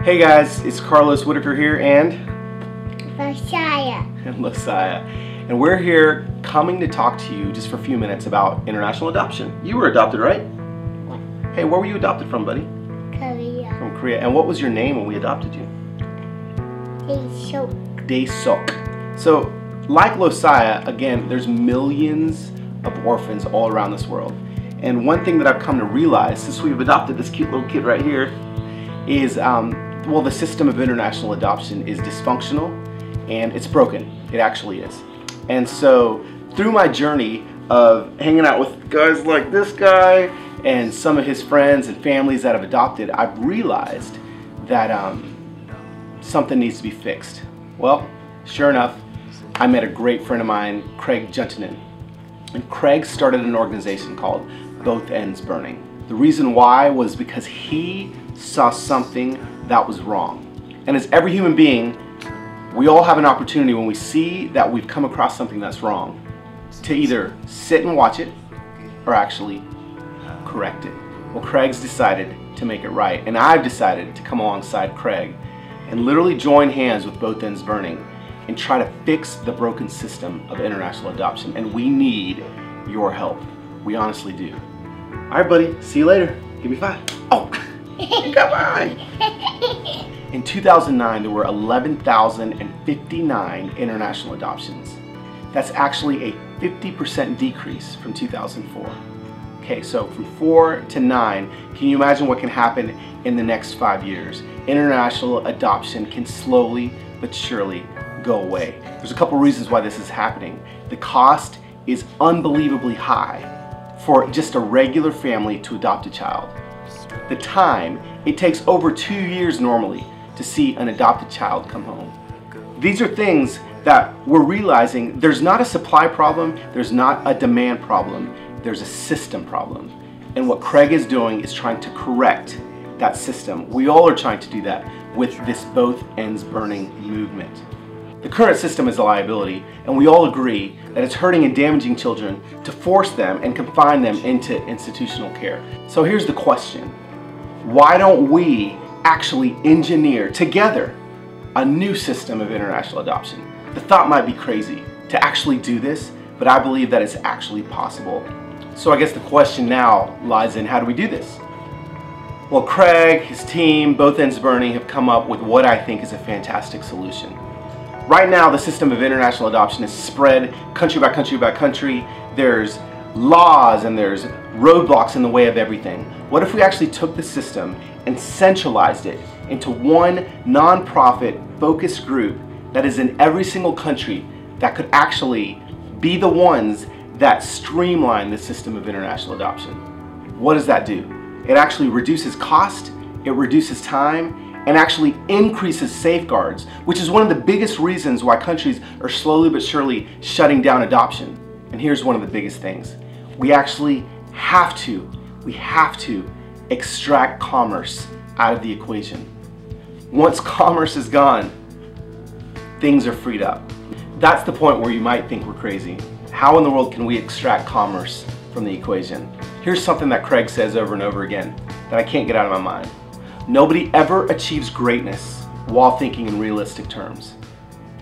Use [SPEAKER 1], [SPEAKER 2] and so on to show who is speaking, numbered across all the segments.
[SPEAKER 1] Hey guys, it's Carlos Whitaker here and
[SPEAKER 2] Losiah.
[SPEAKER 1] And we're here coming to talk to you just for a few minutes about international adoption. You were adopted, right?
[SPEAKER 2] What?
[SPEAKER 1] Hey, where were you adopted from, buddy?
[SPEAKER 2] Korea.
[SPEAKER 1] From Korea. And what was your name when we adopted you? Daesuk. So, like Losiah, again, there's millions of orphans all around this world. And one thing that I've come to realize since we've adopted this cute little kid right here is, well, the system of international adoption is dysfunctional and it's broken. It actually is. And so through my journey of hanging out with guys like this guy and some of his friends and families that have adopted, I've realized that something needs to be fixed. Well, sure enough, I met a great friend of mine, Craig Juntinen. And Craig started an organization called Both Ends Burning. The reason why was because he saw something that was wrong. And as every human being, we all have an opportunity when we see that we've come across something that's wrong to either sit and watch it or actually correct it. Well, Craig's decided to make it right, and I've decided to come alongside Craig and literally join hands with Both Ends Burning and try to fix the broken system of international adoption. And we need your help. We honestly do. All right, buddy, see you later. Give me 5. Oh, come on. In 2009, there were 11,059 international adoptions. That's actually a 50% decrease from 2004. Okay, so from 4 to 9, can you imagine what can happen in the next 5 years? International adoption can slowly but surely go away. There's a couple reasons why this is happening. The cost is unbelievably high for just a regular family to adopt a child. The time, it takes over 2 years normally to see an adopted child come home. These are things that we're realizing there's not a supply problem, there's not a demand problem, there's a system problem. And what Craig is doing is trying to correct that system. We all are trying to do that with this Both Ends Burning movement. The current system is a liability, and we all agree that it's hurting and damaging children to force them and confine them into institutional care. So here's the question. Why don't we actually engineer together a new system of international adoption? The thought might be crazy to actually do this, but I believe that it's actually possible. So I guess the question now lies in, how do we do this? Well, Craig, his team, Both Ends Burning have come up with what I think is a fantastic solution. Right now, the system of international adoption is spread country by country by country. There's laws and there's roadblocks in the way of everything. What if we actually took the system and centralized it into one nonprofit focused group that is in every single country that could actually be the ones that streamline the system of international adoption? What does that do? It actually reduces cost, it reduces time, and actually increases safeguards, which is one of the biggest reasons why countries are slowly but surely shutting down adoption. And here's one of the biggest things. We actually have to extract commerce out of the equation. Once commerce is gone, things are freed up. That's the point where you might think we're crazy. How in the world can we extract commerce from the equation? Here's something that Craig says over and over again that I can't get out of my mind. Nobody ever achieves greatness while thinking in realistic terms.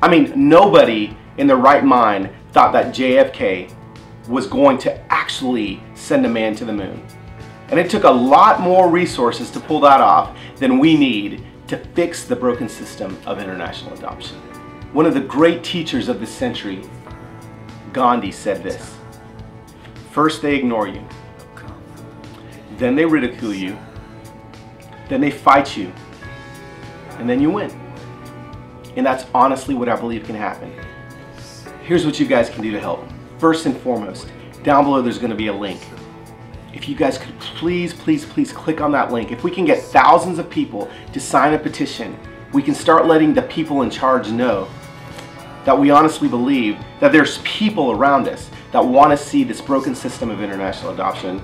[SPEAKER 1] I mean, nobody in their right mind thought that JFK was going to actually send a man to the moon. And it took a lot more resources to pull that off than we need to fix the broken system of international adoption. One of the great teachers of this century, Gandhi, said this: first they ignore you, then they ridicule you, then they fight you, and then you win. And that's honestly what I believe can happen. Here's what you guys can do to help. First and foremost, down below there's going to be a link. If you guys could please click on that link. If we can get thousands of people to sign a petition, we can start letting the people in charge know that we honestly believe that there's people around us that want to see this broken system of international adoption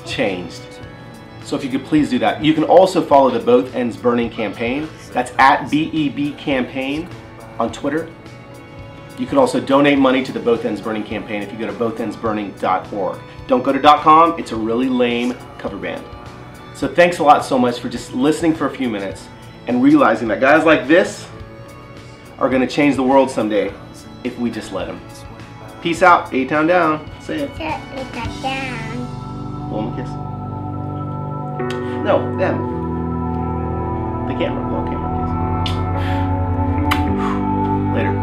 [SPEAKER 1] changed. So if you could please do that. You can also follow the Both Ends Burning campaign. That's at BEBcampaign on Twitter. You can also donate money to the Both Ends Burning campaign if you go to bothendsburning.org. Don't go to .com, it's a really lame cover band. So thanks a lot so much for just listening for a few minutes and realizing that guys like this are going to change the world someday if we just let them. Peace out. A-Town down. Say it.
[SPEAKER 2] Down.
[SPEAKER 1] Blow them a kiss. No, them. The camera. Blow a camera kiss. Later.